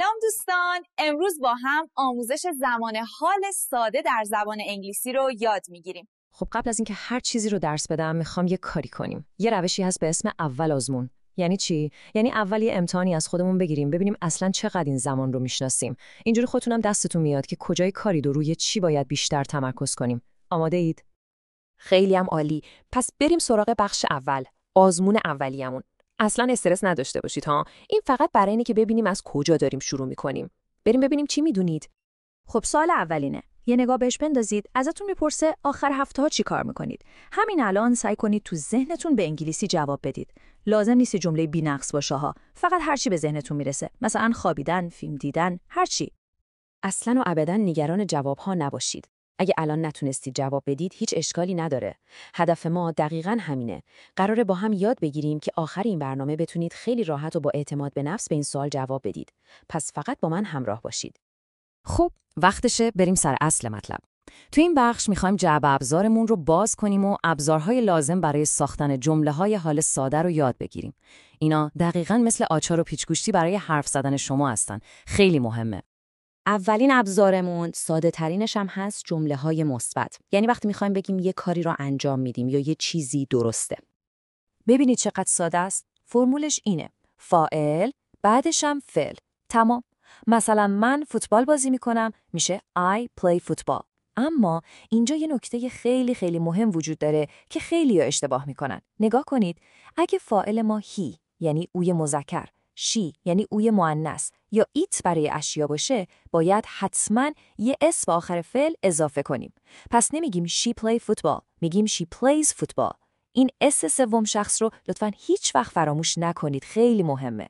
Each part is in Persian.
سلام دوستان، امروز با هم آموزش زمان حال ساده در زبان انگلیسی رو یاد میگیریم. خب قبل از اینکه هر چیزی رو درس بدم میخوام یه کاری کنیم. یه روشی هست به اسم اول آزمون. یعنی چی؟ یعنی اول یه امتحانی از خودمون بگیریم ببینیم اصلاً چقدر این زمان رو میشناسیم. اینجوری خودتونم دستتون میاد که کجای کاری رو روی چی باید بیشتر تمرکز کنیم. آماده اید؟ خیلی هم عالی. پس بریم سراغ بخش اول، آزمون اولیه‌مون. اصلاً استرس نداشته باشید ها. این فقط برای اینه که ببینیم از کجا داریم شروع می‌کنیم. بریم ببینیم چی می‌دونید. خب سوال اولینه. یه نگاه بهش بندازید. ازتون میپرسه آخر هفته‌ها چی کار می‌کنید؟ همین الان سعی کنید تو ذهنتون به انگلیسی جواب بدید. لازم نیست جمله بی‌نقص باشه ها. فقط هر چی به ذهنتون میرسه. مثلا خوابیدن، فیلم دیدن، هر چی. اصلاً و ابداً نگران جواب‌ها نباشید. اگه الان نتونستید جواب بدید هیچ اشکالی نداره. هدف ما دقیقاً همینه. قراره با هم یاد بگیریم که آخر این برنامه بتونید خیلی راحت و با اعتماد به نفس به این سوال جواب بدید. پس فقط با من همراه باشید. خب وقتشه بریم سر اصل مطلب. تو این بخش میخوایم جعبه ابزارمون رو باز کنیم و ابزارهای لازم برای ساختن جمله‌های حال ساده رو یاد بگیریم. اینا دقیقاً مثل آچار و پیچگوشتی برای حرف زدن شما هستن. خیلی مهمه. اولین ابزارمون ساده ترینش هم هست جمله‌های مثبت. یعنی وقتی می‌خوایم بگیم یه کاری رو انجام میدیم یا یه چیزی درسته. ببینید چقدر ساده است. فرمولش اینه: فاعل، بعدش هم فعل. تمام. مثلا من فوتبال بازی میکنم، میشه I play football. اما اینجا یه نکته خیلی مهم وجود داره که خیلی‌ها اشتباه میکنن. نگاه کنید، اگه فاعل ما he یعنی اوی مذکر، she یعنی اوی مؤنث یا it برای اشیا باشه، باید حتما یه اس به آخر فعل اضافه کنیم. پس نمیگیم she play football، میگیم she plays football. این اس سوم شخص رو لطفاً هیچ وقت فراموش نکنید، خیلی مهمه.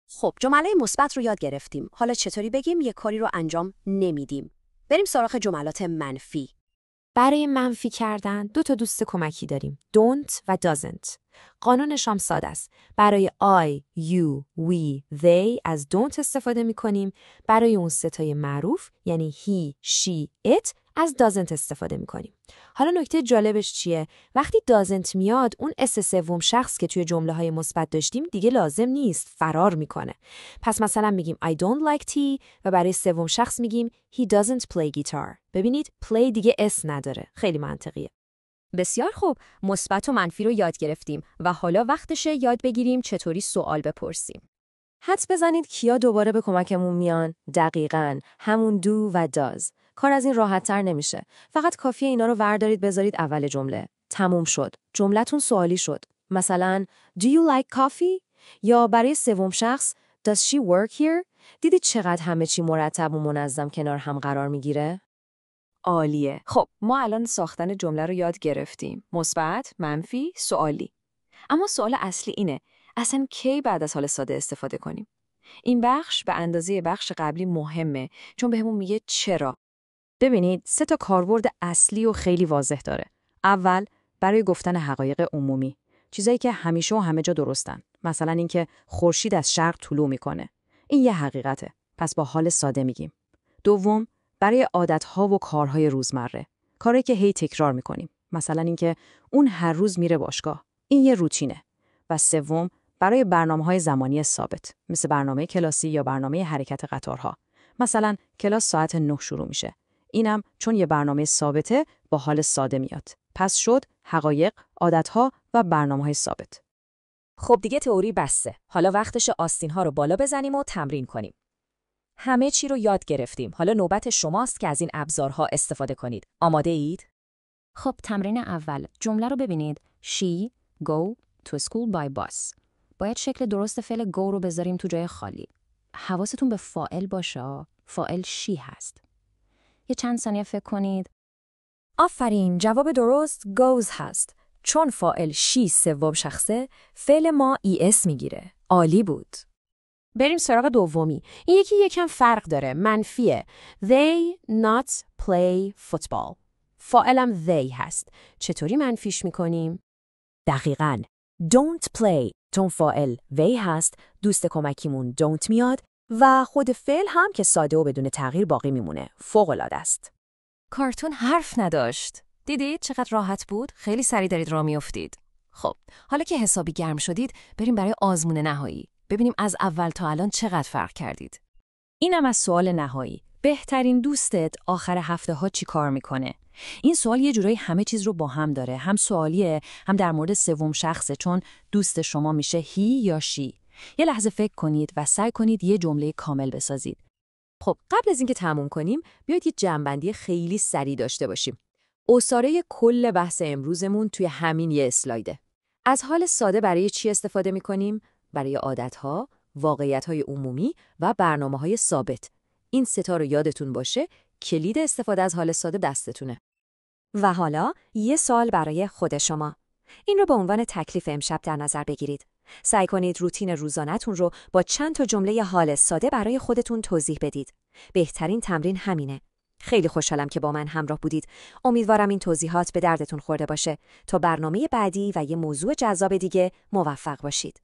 خب جمله مثبت رو یاد گرفتیم. حالا چطوری بگیم یه کاری رو انجام نمیدیم؟ بریم سراغ جملات منفی. برای منفی کردن دو تا دوست کمکی داریم. don't و doesn't. قانونش هم ساده است. برای I, you, we, they از don't استفاده می‌کنیم. برای اون ستای معروف یعنی he, she, it از doesn't استفاده می‌کنیم. حالا نکته جالبش چیه؟ وقتی doesn't میاد اون اس سوم شخص که توی جمله‌های مثبت داشتیم دیگه لازم نیست، فرار میکنه. پس مثلا میگیم I don't like tea و برای سوم شخص میگیم he doesn't play guitar. ببینید play دیگه اس نداره. خیلی منطقیه. بسیار خوب، مثبت و منفی رو یاد گرفتیم و حالا وقتشه یاد بگیریم چطوری سوال بپرسیم. حدس بزنید کیا دوباره به کمکمون میان؟ دقیقاً همون do و does. کار از این راحت‌تر نمیشه. فقط کافیه اینا رو وردارید بذارید اول جمله. تموم شد. جملتون سوالی شد. مثلا Do you like coffee؟ یا برای سوم شخص Does she work here؟ دیدید چقدر همه چی مرتب و منظم کنار هم قرار میگیره؟ عالیه. خب ما الان ساختن جمله رو یاد گرفتیم. مثبت، منفی، سوالی. اما سوال اصلی اینه: اصلا کی بعد از حال ساده استفاده کنیم؟ این بخش به اندازه بخش قبلی مهمه چون بهمون میگه چرا. ببینید 3 تا کاربرد اصلی و خیلی واضح داره. اول برای گفتن حقایق عمومی، چیزایی که همیشه و همه جا درستن. مثلا اینکه خورشید از شرق طلوع میکنه. این یه حقیقته. پس با حال ساده میگیم. دوم برای عادت‌ها و کارهای روزمره، کاری که هی تکرار میکنیم. مثلا اینکه اون هر روز میره باشگاه. این یه روتینه. و سوم برای برنامه‌های زمانی ثابت، مثل برنامه کلاسی یا برنامه حرکت قطارها. مثلا کلاس ساعت 9 شروع میشه. اینم چون یه برنامه ثابته با حال ساده میاد. پس شد حقایق، عادت‌ها و برنامه‌های ثابت. خب دیگه تئوری بسته. حالا وقتش آستین‌ها رو بالا بزنیم و تمرین کنیم. همه چی رو یاد گرفتیم. حالا نوبت شماست که از این ابزارها استفاده کنید. آماده اید؟ خب تمرین اول. جمله رو ببینید. She go to school by bus. باید شکل درست فعل go رو بذاریم تو جای خالی. حواستون به فاعل باشه. فاعل she هست. یه چند ثانیه فکر کنید. آفرین، جواب درست goes هست. چون فاعل she سوم شخصه، فعل ما es میگیره. عالی بود. بریم سراغ دومی. این یکی یکم فرق داره. منفیه. They not play football. فاعلم they هست. چطوری منفیش میکنیم؟ دقیقاً. Don't play. چون فاعل they هست، دوست کمکیمون don't میاد و خود فعل هم که ساده و بدون تغییر باقی میمونه. فوق‌العاده است. کارتون حرف نداشت. دیدید چقدر راحت بود؟ خیلی سریع دارید راه میافتید. خب، حالا که حسابی گرم شدید، بریم برای آزمون نهایی. ببینیم از اول تا الان چقدر فرق کردید. اینم از سوال نهایی. بهترین دوستت آخر هفته ها چی کار میکنه؟ این سوال یه جورایی همه چیز رو با هم داره. هم سوالیه، هم در مورد سوم شخصه، چون دوست شما میشه هی یا شی. یه لحظه فکر کنید و سعی کنید یه جمله کامل بسازید. خب قبل از اینکه تموم کنیم بیاید یه جمع‌بندی خیلی سریع داشته باشیم. عصاره کل بحث امروزمون توی همین یه اسلایده. از حال ساده برای چی استفاده می‌کنیم؟ برای عادت‌ها، واقعیت‌های عمومی و برنامه‌های ثابت. این ستا رو یادتون باشه، کلید استفاده از حال ساده دستتونه. و حالا یه سوال برای خود شما. این رو به عنوان تکلیف امشب در نظر بگیرید. سعی کنید روتین روزانه‌تون رو با چند تا جمله حال ساده برای خودتون توضیح بدید. بهترین تمرین همینه. خیلی خوشحالم که با من همراه بودید. امیدوارم این توضیحات به دردتون خورده باشه. تا برنامه بعدی و یه موضوع جذاب دیگه موفق باشید.